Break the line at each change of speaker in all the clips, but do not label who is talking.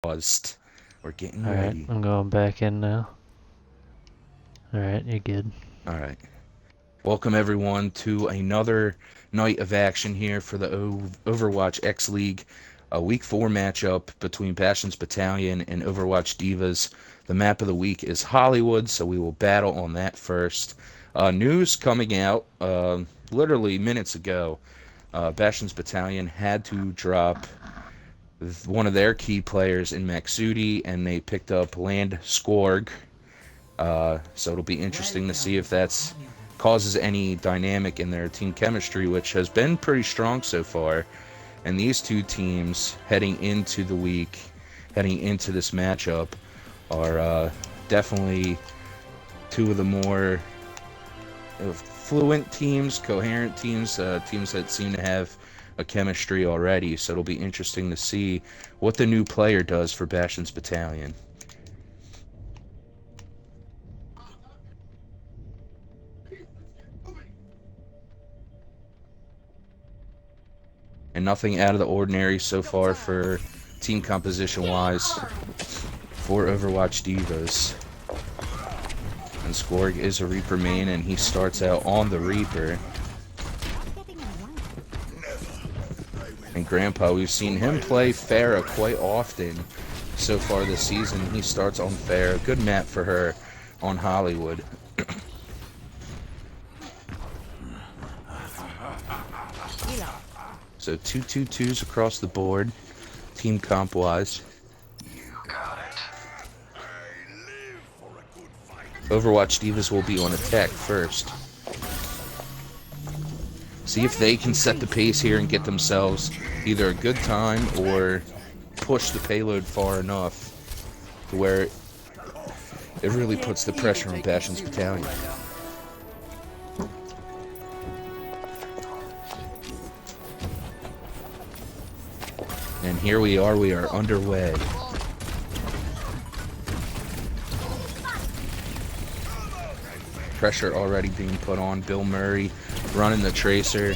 Paused. We're getting
Alright,
ready.
I'm going back in now. Alright, you're good.
Alright. Welcome everyone to another night of action here for the Overwatch X League. A Week 4 matchup between Bastions Batallion and Overwatch D.Vas. The map of the week is Hollywood, so we will battle on that first. News coming out literally minutes ago. Bastions Batallion had to drop one of their key players in Maxudi, and they picked up Land Skorg. So it'll be interesting to see if that's causes any dynamic in their team chemistry, which has been pretty strong so far. And these two teams heading into the week, heading into this matchup, are definitely two of the more fluent teams, coherent teams, teams that seem to have a chemistry already. So it'll be interesting to see what the new player does for Bastions Batallion. And nothing out of the ordinary so far for team composition wise for Overwatch D.Vas. And Skorg is a Reaper main, and he starts out on the Reaper. And Grandpa, we've seen him play Pharah quite often so far this season. He starts on Pharah. Good map for her on Hollywood. So 2-2-2s across the board, team comp wise. Overwatch D.Vas will be on attack first. See if they can set the pace here and get themselves either a good time or push the payload far enough to where it really puts the pressure on Bastions Batallion. And here we are underway. Pressure already being put on. Bill Murray running the Tracer.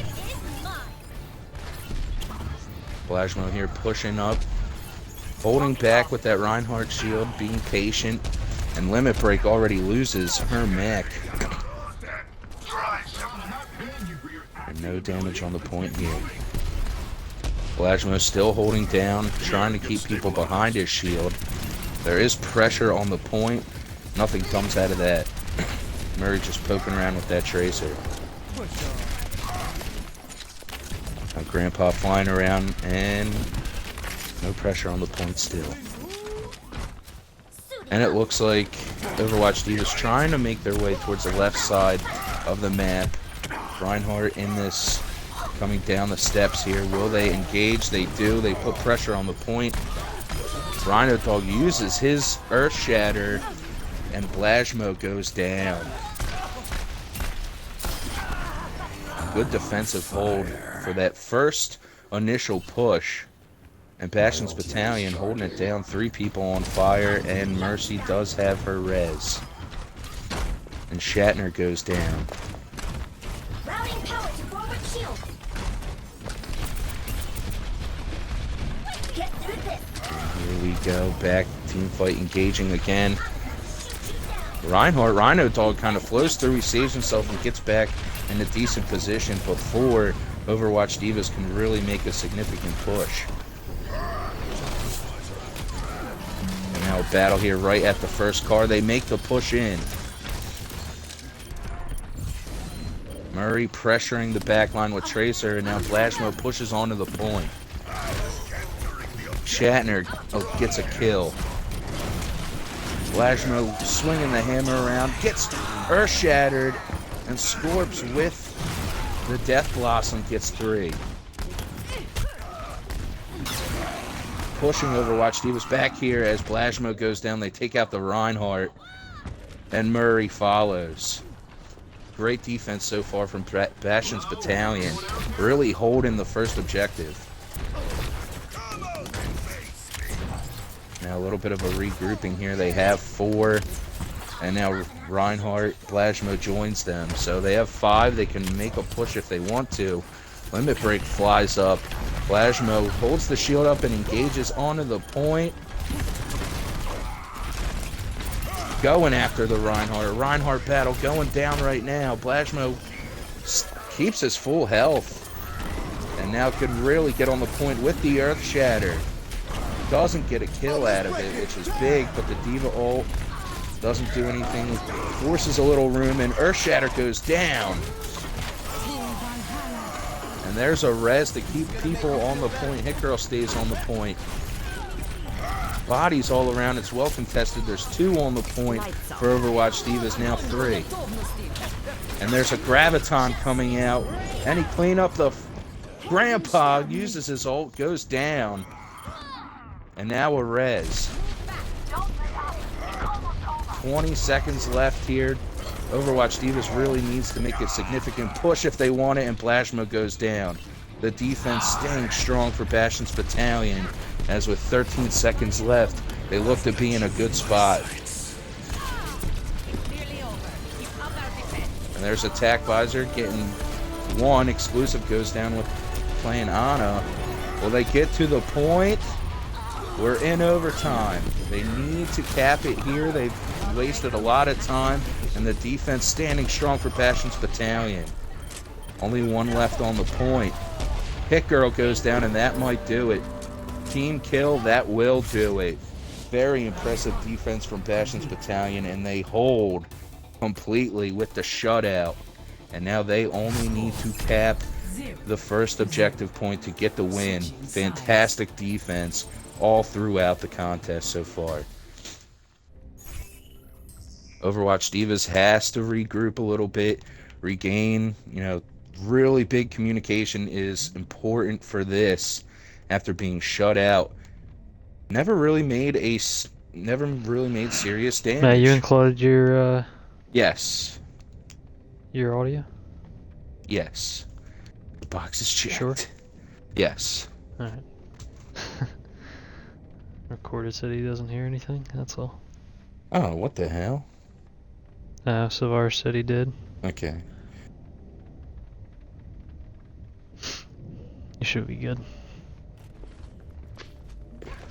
Blasmo here pushing up. Holding back with that Reinhardt shield, being patient. And Limit Break already loses her mech. And no damage on the point here. Blasmo still holding down, trying to keep people behind his shield. There is pressure on the point. Nothing comes out of that. Murray just poking around with that Tracer. Now Grandpa flying around, and no pressure on the point still. And it looks like Overwatch D is trying to make their way towards the left side of the map. Reinhardt in this, coming down the steps here. Will they engage? They do. They put pressure on the point. Rhino Dog uses his Earth Shatter, and Blasmo goes down. Good defensive hold for that first initial push. And Bastions Batallion holding it down. 3 people on fire, and Mercy does have her res. And Shatner goes down. And here we go, back team fight engaging again. Reinhardt, Rhino Dog kind of flows through, he saves himself and gets back in a decent position before Overwatch D.Vas can really make a significant push. And now a battle here right at the first car. They make the push in. Murray pressuring the backline with Tracer, and now Blasmo pushes onto the point. Shatner gets a kill. Blasmo swinging the hammer around, gets Earth Shattered, and Scorps with the Death Blossom gets 3. Pushing Overwatch D.Vas back here as Blasmo goes down. They take out the Reinhardt, and Murray follows. Great defense so far from Bastions Batallion, really holding the first objective. Now a little bit of a regrouping here. They have 4, and now Reinhardt, Blasmo joins them. So they have 5. They can make a push if they want to. Limit Break flies up. Blasmo holds the shield up and engages onto the point. going after the Reinhardt. Reinhardt battle going down right now. Blasmo keeps his full health. And now could really get on the point with the Earth Shatter. Doesn't get a kill out of it, which is big, but the D.Va ult doesn't do anything. Forces a little room, and Earth Shatter goes down. And there's a res to keep people on the point. Hit Girl stays on the point. Bodies all around. It's well contested. There's 2 on the point for Overwatch. D.Va's now 3. And there's a Graviton coming out. And he clean up the... Grandpa uses his ult, goes down. And now a res. 20 seconds left here. Overwatch D.Vas really needs to make a significant push if they want it, and Blasmo goes down. The defense staying strong for Bastions Batallion, as with 13 seconds left, they look to be in a good spot. And there's Attack Visor getting 1. Exclusive goes down with playing Ana. Will they get to the point? We're in overtime. They need to cap it here. They've wasted a lot of time, and the defense standing strong for Bastions Batallion. Only 1 left on the point. Hit Girl goes down, and that might do it. Team kill, that will do it. Very impressive defense from Bastions Batallion, and they hold completely with the shutout. And now they only need to cap the first objective point to get the win. Fantastic defense all throughout the contest so far. Overwatch D.Vas has to regroup a little bit, regain, really big communication is important for this after being shut out. Never really made serious damage.
Matt, you included
Yes.
your audio?
Yes. The box is checked.
Sure?
Yes.
Alright. Recorded said he doesn't hear anything, that's all.
Oh, what the hell?
Savar said he did.
Okay.
You should be good.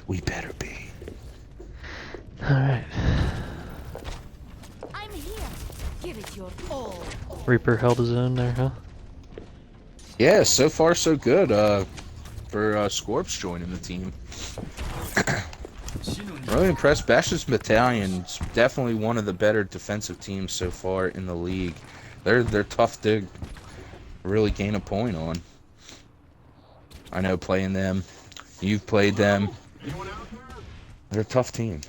We better be.
Alright.
I'm here. Give it your all.
Reaper held his own there, huh?
Yeah, so far so good for Scorps joining the team. Really impressed. Bastions Battalion's definitely one of the better defensive teams so far in the league. They're tough to really gain a point on. I know playing them. You've played them. They're a tough team.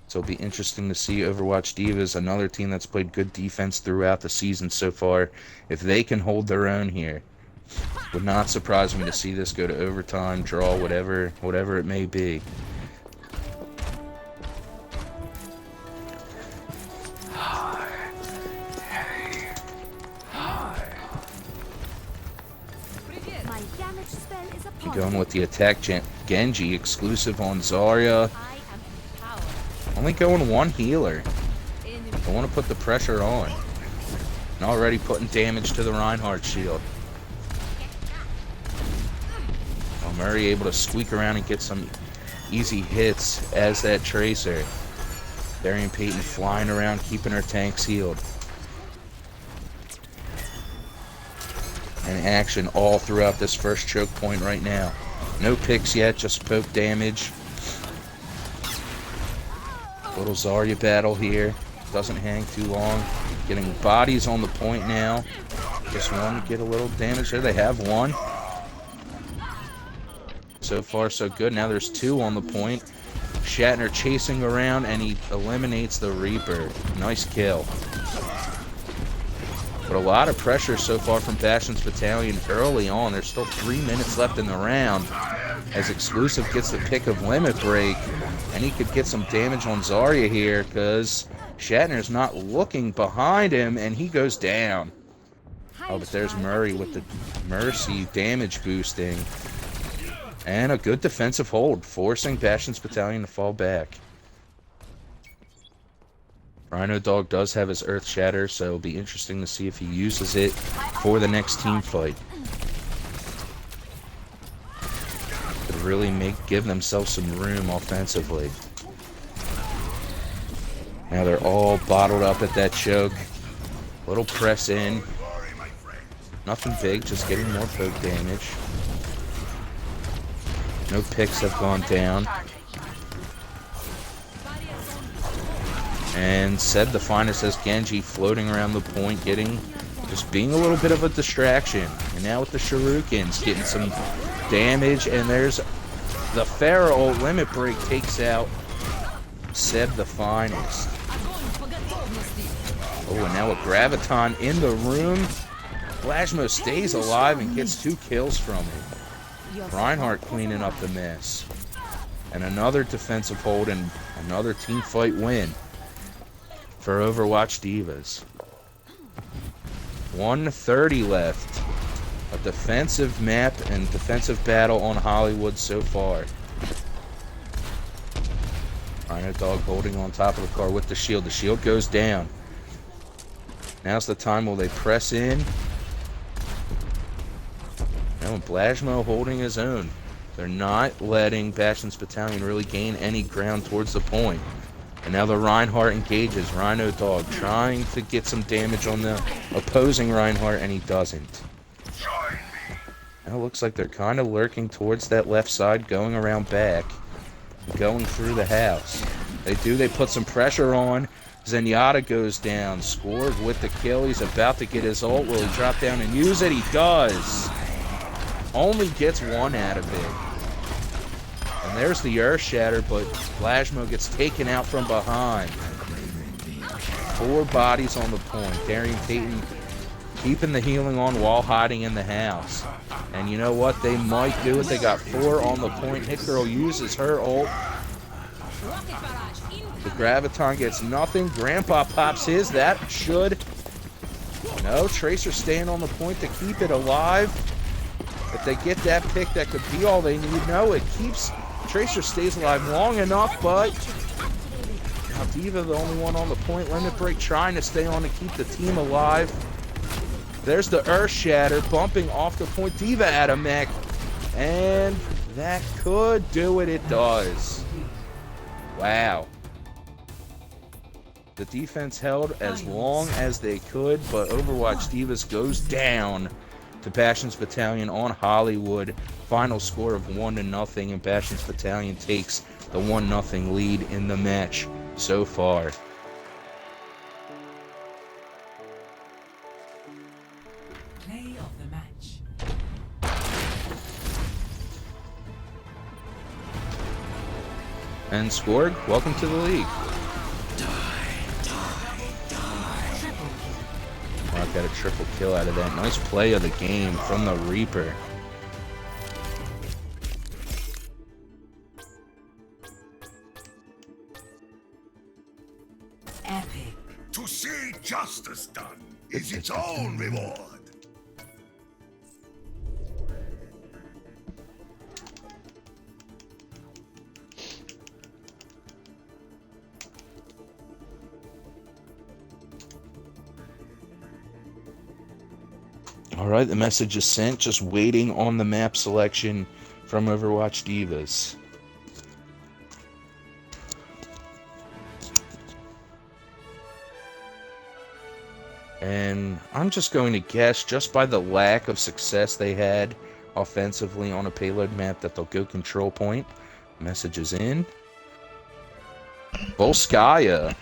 So it'll be interesting to see Overwatch D.Vas, another team that's played good defense throughout the season so far. If they can hold their own here, would not surprise me to see this go to overtime, draw, whatever it may be.
My damage spell is upon
Going with the attack Genji exclusive on Zarya.
I am empowered.
Only going 1 healer.
Enemy
I want to put the pressure on. And already putting damage to the Reinhardt shield. Murray able to squeak around and get some easy hits as that Tracer. Darian Payton flying around, keeping her tanks healed. And action all throughout this first choke point right now. No picks yet, just poke damage. Little Zarya battle here. Doesn't hang too long. Getting bodies on the point now. Just one to get a little damage there. They have 1. So far, so good. Now there's 2 on the point. Shatner chasing around, and he eliminates the Reaper. Nice kill. But a lot of pressure so far from Bastions Batallion early on. There's still 3 minutes left in the round. As Exclusive gets the pick of Limit Break, and he could get some damage on Zarya here, because Shatner's not looking behind him, and he goes down. Oh, but there's Murray with the Mercy damage boosting. And a good defensive hold, forcing Bastions Batallion to fall back. Rhino Dog does have his Earth Shatter, so it'll be interesting to see if he uses it for the next team fight. Could really give themselves some room offensively. Now they're all bottled up at that choke. Little press in. Nothing big, just getting more poke damage. No picks have gone down. And said the finest as Genji floating around the point, just being a little bit of a distraction. And now with the Shurikens, getting some damage. And there's the Pharaoh limit break takes out Seb the finest. Oh, and now a Graviton in the room. Blasmo stays alive and gets 2 kills from it. Reinhardt cleaning up the mess. And another defensive hold and another team fight win for Overwatch D.Vas. 1:30 left. A defensive map and defensive battle on Hollywood so far. Rhino Dog holding on top of the car with the shield. The shield goes down. Now's the time. Will they press in? No, Blasmo holding his own. They're not letting Bastions Battalion really gain any ground towards the point. And now the Reinhardt engages. Rhino Dog trying to get some damage on the opposing Reinhardt, and he doesn't. Now it looks like they're kind of lurking towards that left side, going around back, going through the house. They put some pressure on. Zenyatta goes down. Scored with the kill. He's about to get his ult. Will he drop down and use it? He does. Only gets 1 out of it. And there's the Earth Shatter, but Blasmo gets taken out from behind. 4 bodies on the point. Darian Payton keeping the healing on while hiding in the house. And you know what? They might do it. They got 4 on the point. Hit Girl uses her ult. The Graviton gets nothing. Grandpa pops his. That should... No, Tracer staying on the point to keep it alive. If they get that pick, that could be all they need. No, it keeps... Tracer stays alive long enough, but... Now D.Va, the only one on the point. Limit break trying to stay on to keep the team alive. There's the Earth Shatter bumping off the point. D.Va at a mech. And that could do it. It does. Wow. The defense held as long as they could, but Overwatch D.Vas goes down to Bastions Battalion on Hollywood. Final score of 1-0, and Bastions Battalion takes the 1-0 lead in the match so far.
Play of the match.
And Skorg, welcome to the league. Mark got a triple kill out of that. Nice play of the game from the Reaper.
Epic.
To see justice done is its own reward.
Alright, the message is sent. Just waiting on the map selection from Overwatch D.Vas. And I'm just going to guess, just by the lack of success they had offensively on a payload map, that they'll go control point. Message is in. Volskaya.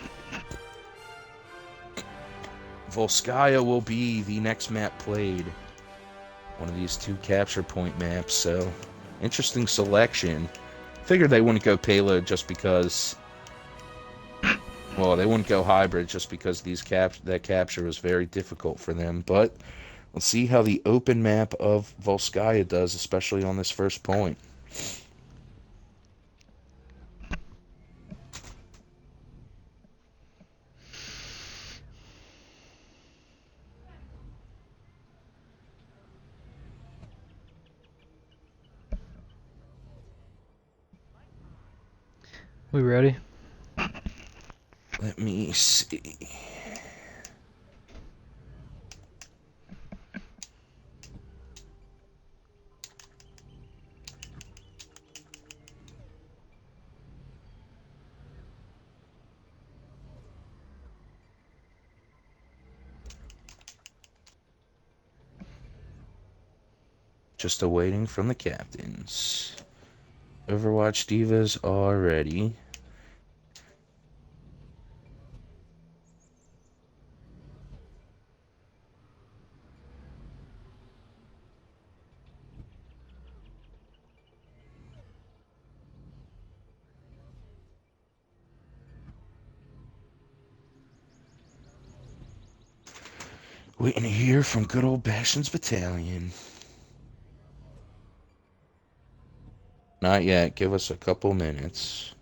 Volskaya will be the next map played. One of these 2 capture point maps, so interesting selection. Figured they wouldn't go payload just because... Well, they wouldn't go hybrid just because that capture was very difficult for them. But let's see how the open map of Volskaya does, especially on this first point.
We ready?
Let me see. Just awaiting from the captains. Overwatch D.Vas are ready. Waiting to hear from good old Bastions Battalion. Not yet. Give us a couple minutes.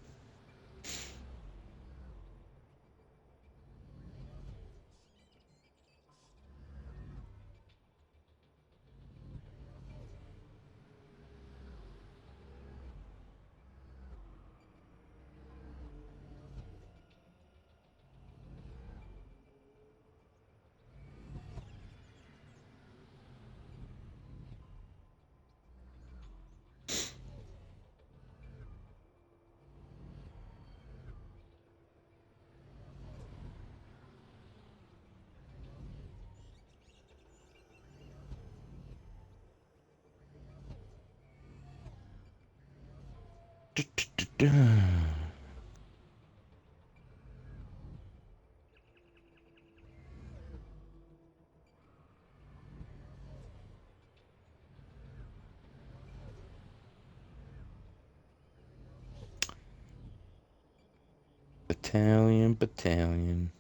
Battalion.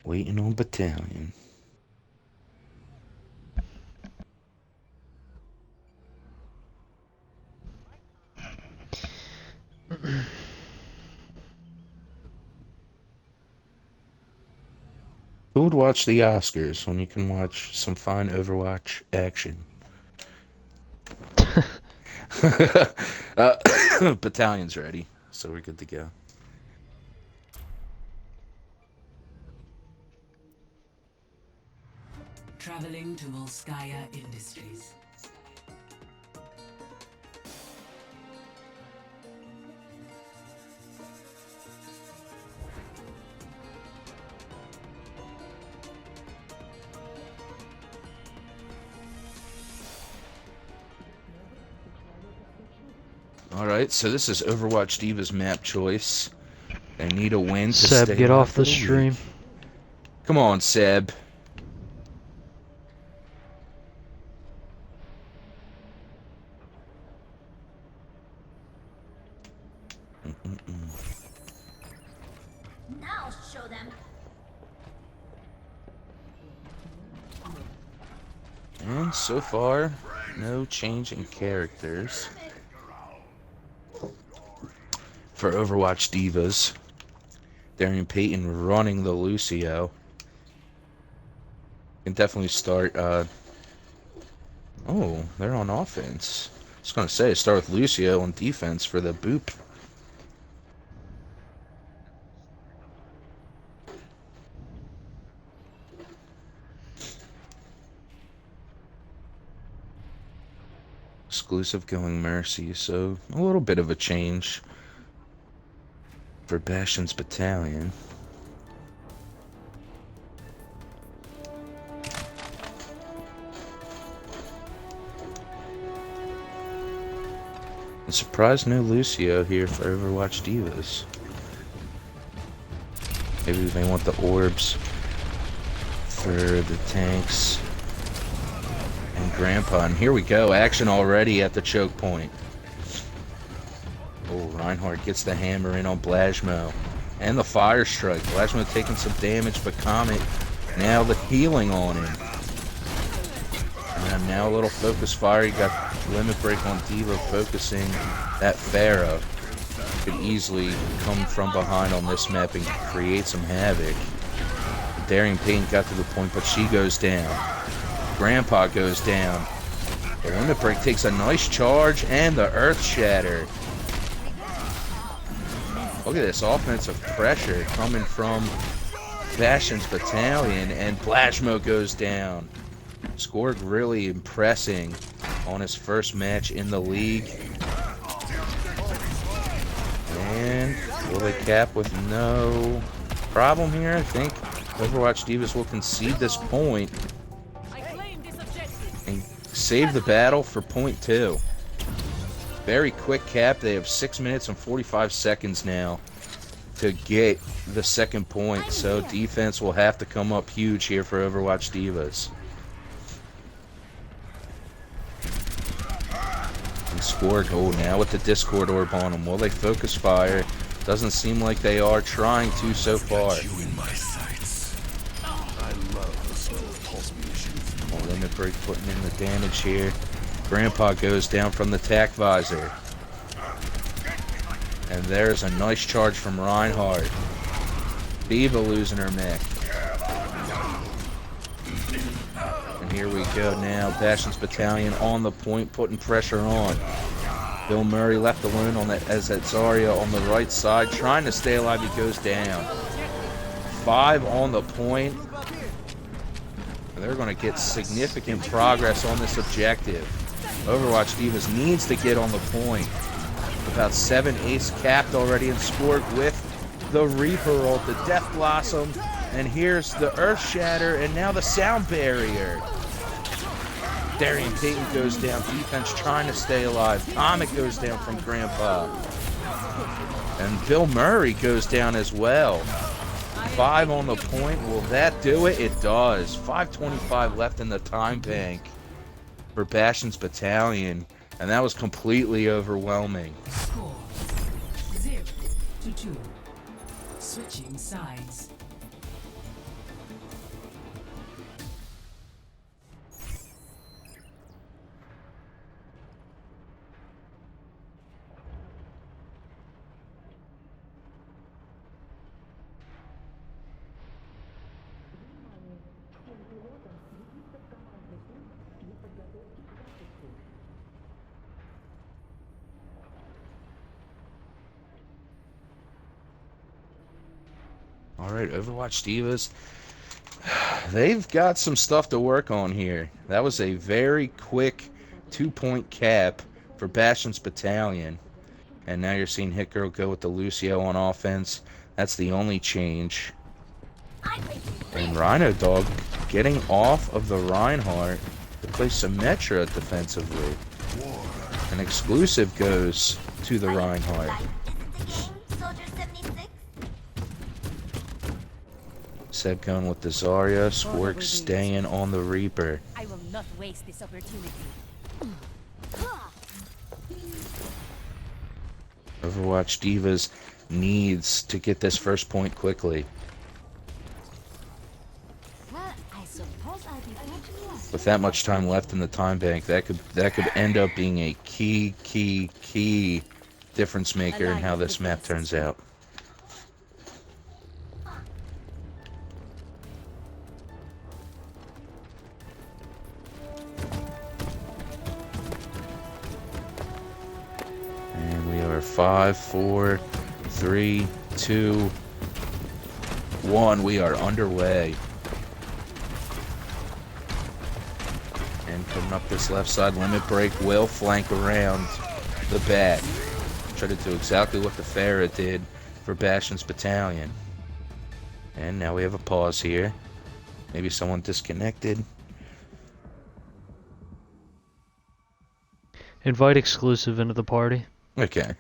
Waiting on Battalion. Who would watch the Oscars when you can watch some fine Overwatch action? Battalion's ready, so we're good to go.
Traveling to Volskaya Industries.
Alright, so this is Overwatch D.Vas map choice. They need a win to
Seb,
stay
get
alive
off
for
the
week.
stream.
Come on, Seb.
Now show them.
And so far, no change in characters for Overwatch D.Vas. Darian Payton running the Lucio. Can definitely start. Oh, they're on offense. I was gonna say start with Lucio on defense for the boop. Exclusive going Mercy, so a little bit of a change for Bastion's Battalion. I'm surprised no Lucio here for Overwatch D.Vas. Maybe they want the orbs for the tanks and Grandpa. And here we go, action already at the choke point. Oh, Reinhardt gets the hammer in on Blashmo. And the fire strike. Blashmo taking some damage, but Comet now the healing on him. And now a little focus fire. You got limit break on D.Va focusing that Pharah. Could easily come from behind on this map and create some havoc. Darian Payton got to the point, but she goes down. Grandpa goes down. The limit break takes a nice charge and the earth shatter. Look at this offensive pressure coming from Bastion's Battalion, and Blashmo goes down. Skorg really impressing on his first match in the league. And will they cap with no problem here? I think Overwatch D.Vas will concede this point and save the battle for point 2. Very quick cap. They have 6 minutes and 45 seconds now to get the second point. So defense will have to come up huge here for Overwatch D.Vas. And Scorg, oh, now with the Discord orb on them. Will they focus fire? Doesn't seem like they are trying to so far.
You in my sights. I love the smell of pulse munitions.
Well, Limit Break putting in the damage here. Grandpa goes down from the tack visor. And there's a nice charge from Reinhardt. D.Va losing her mech. And here we go now. Bastions Battalion on the point, putting pressure on. Bill Murray left alone on that as that Zarya on the right side, trying to stay alive. He goes down. 5 on the point. They're going to get significant progress on this objective. Overwatch D.Vas needs to get on the point. About 7 ace capped already in Spork with the Reaper ult, the Death Blossom, and here's the Earth Shatter, and now the Sound Barrier. Darian Payton goes down, defense trying to stay alive. Comet goes down from Grandpa. And Bill Murray goes down as well. 5 on the point, will that do it? It does. 5:25 left in the time bank for Bastions Battalion, and that was completely overwhelming.
Score 0-2. Switching sides.
Alright, Overwatch D.Vas. They've got some stuff to work on here. That was a very quick 2-point cap for Bastions Battalion. And now you're seeing Hit Girl go with the Lucio on offense. That's the only change. And Rhino Dog getting off of the Reinhardt to play Symmetra defensively. An exclusive goes to the Reinhardt. Seb going with the Zarya. Squirk staying on the Reaper.
I will not waste this opportunity.
Overwatch D.Vas needs to get this first point quickly.
I suppose I'll be fortunate.
With that much time left in the time bank, that could end up being a key difference maker in how this map turns out. And we are 5, 4, 3, 2, 1. We are underway. And coming up this left side, Limit Break will flank around the back. Try to do exactly what the Farah did for Bastions Battalion. And now we have a pause here. Maybe someone disconnected.
Invite exclusive into the party.
Okay.